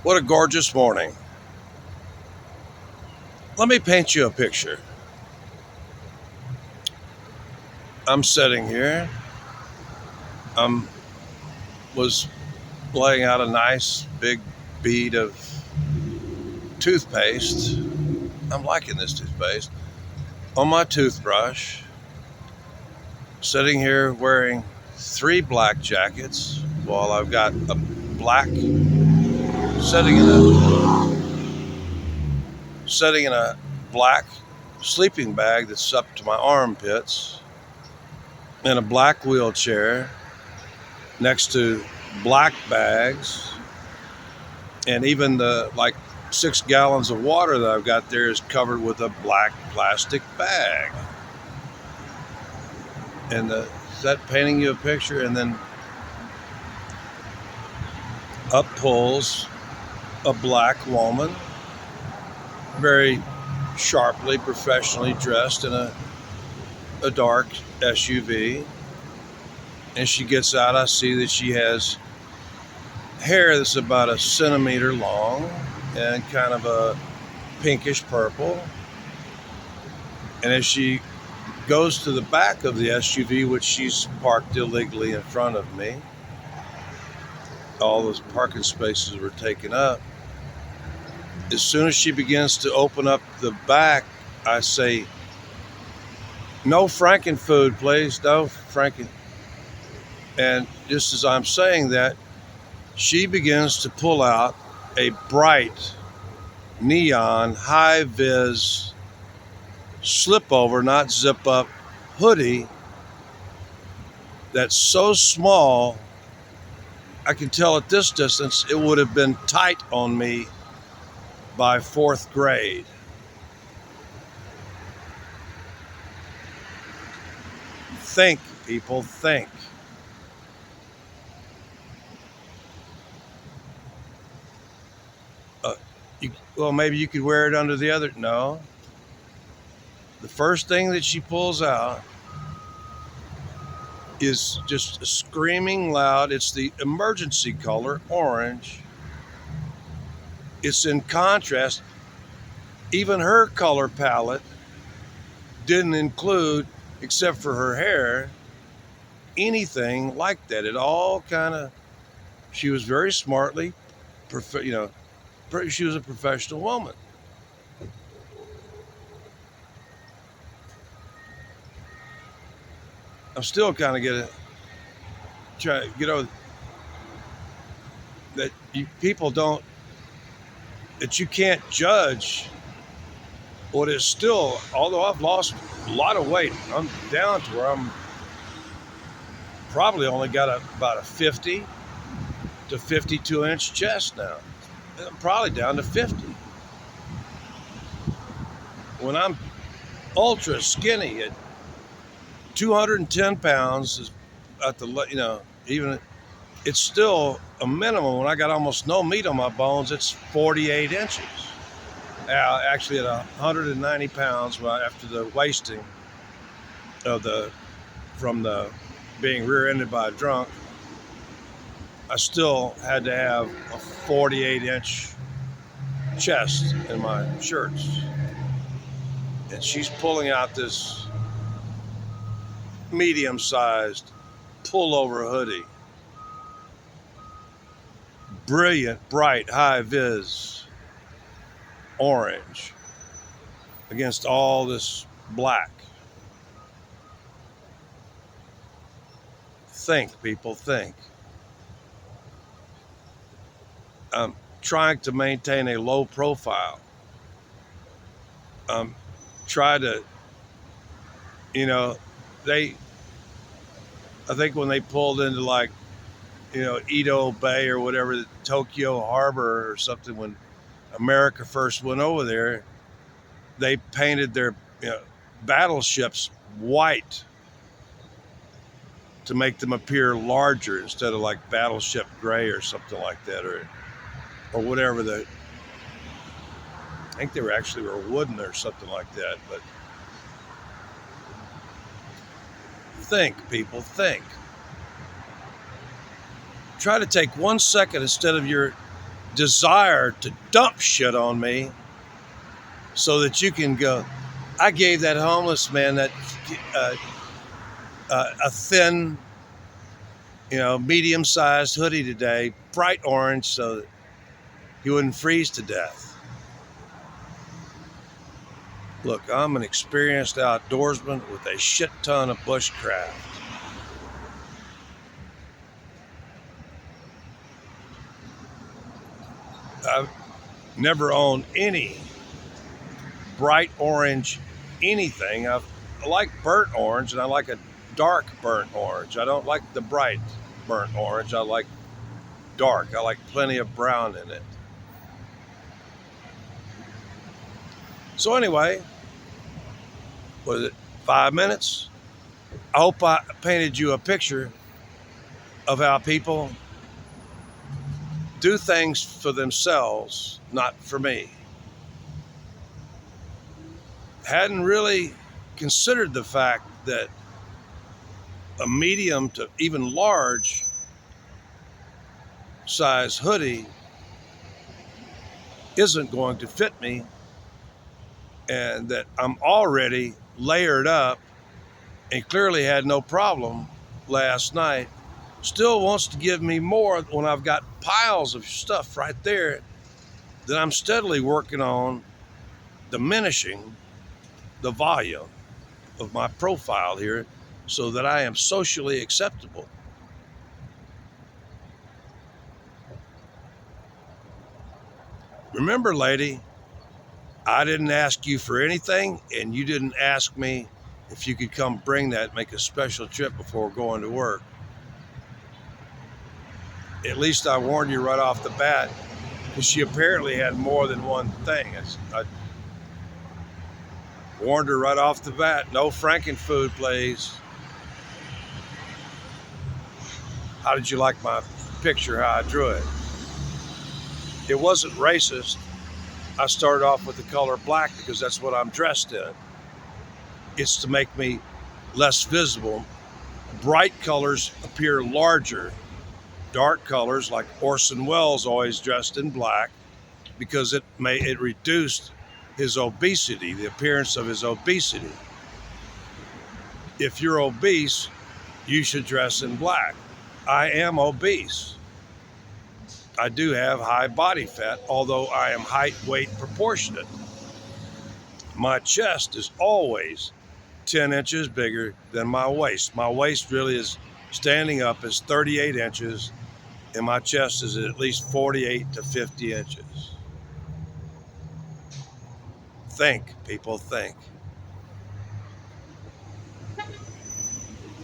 What a gorgeous morning. Let me paint you a picture. I'm sitting here. I was laying out a nice big bead of toothpaste. I'm liking this toothpaste on my toothbrush. Sitting here wearing 3 black jackets while I've got a black sitting in a black sleeping bag that's up to my armpits, in a black wheelchair next to black bags, and even the 6 gallons of water that I've got there is covered with a black plastic bag. And is that painting you a picture? And then up pulls a black woman, very sharply, professionally dressed in a dark SUV. And she gets out. I see that she has hair that's about a centimeter long and kind of a pinkish purple. And as she goes to the back of the SUV, which she's parked illegally in front of me, all those parking spaces were taken up. As soon as she begins to open up the back, I say, "No Frankenfood, please, no Franken." And just as I'm saying that, she begins to pull out a bright neon high-vis slip over, not zip up hoodie that's so small I can tell at this distance it would have been tight on me by 4th grade. Think, people, think. Well, maybe you could wear it under the other. No. The first thing that she pulls out is just screaming loud. It's the emergency color, orange. It's in contrast. Even her color palette didn't include, except for her hair, anything like that. It all kind of, she was very smartly, she was a professional woman. I'm still kind of trying to get over that people don't, that you can't judge what is still, although I've lost a lot of weight, I'm down to where I'm probably only got about a 50 to 52 inch chest now. I'm probably down to 50. When I'm ultra skinny at 210 pounds, is at the, even it's still a minimum. When I got almost no meat on my bones, it's 48 inches. Actually, at 190 pounds, after the wasting of from the being rear-ended by a drunk, I still had to have a 48-inch chest in my shirts. And she's pulling out this medium-sized pullover hoodie. Brilliant, bright, high-vis orange against all this black. Think, people, think. I'm trying to maintain a low profile. Try to, I think when they pulled into Edo Bay or whatever, Tokyo Harbor or something, when America first went over there, they painted their battleships white to make them appear larger instead of like battleship gray or something like that, or whatever. I think they were wooden or something like that. But think, people, think. Try to take 1 second instead of your desire to dump shit on me so that you can go, I gave that homeless man that a thin, medium-sized hoodie today, bright orange, so that he wouldn't freeze to death. Look, I'm an experienced outdoorsman with a shit ton of bushcraft. I've never owned any bright orange anything. I like burnt orange, and I like a dark burnt orange. I don't like the bright burnt orange. I like dark. I like plenty of brown in it. So anyway, was it 5 minutes? I hope I painted you a picture of how people do things for themselves, not for me. Hadn't really considered the fact that a medium to even large size hoodie isn't going to fit me, and that I'm already layered up and clearly had no problem last night, still wants to give me more when I've got piles of stuff right there that I'm steadily working on diminishing the volume of my profile here so that I am socially acceptable. Remember, lady, I didn't ask you for anything, and you didn't ask me if you could come bring that, make a special trip before going to work. At least I warned you right off the bat, because she apparently had more than one thing. I warned her right off the bat, no Frankenfood, please. How did you like my picture, how I drew it? It wasn't racist. I started off with the color black because that's what I'm dressed in. It's to make me less visible. Bright colors appear larger. Dark colors, like Orson Welles always dressed in black, because it reduced his obesity, the appearance of his obesity. If you're obese, you should dress in black. I am obese. I do have high body fat, although I am height-weight proportionate. My chest is always 10 inches bigger than my waist. My waist really is standing up is 38 inches, and my chest is at least 48 to 50 inches. Think, people, think.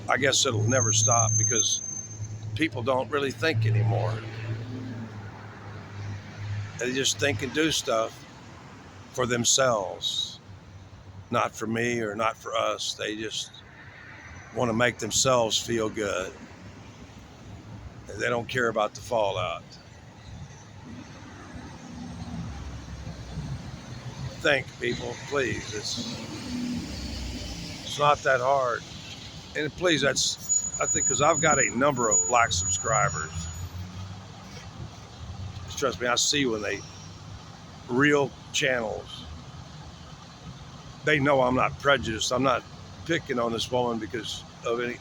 I guess it'll never stop because people don't really think anymore. They just think and do stuff for themselves, not for me or not for us. They just want to make themselves feel good. They don't care about the fallout. Think, people, please. It's not that hard. And please, I think, because I've got a number of black subscribers. Trust me, I see when real channels, they know I'm not prejudiced. I'm not picking on this woman because of any.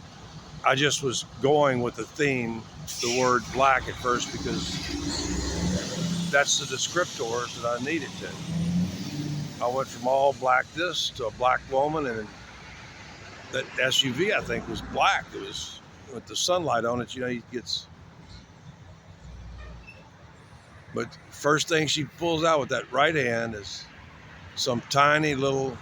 I just was going with the theme, the word black at first, because that's the descriptors that I needed to. I went from all black this to a black woman, and that SUV I think was black. It was with the sunlight on it, it gets. But first thing she pulls out with that right hand is some tiny little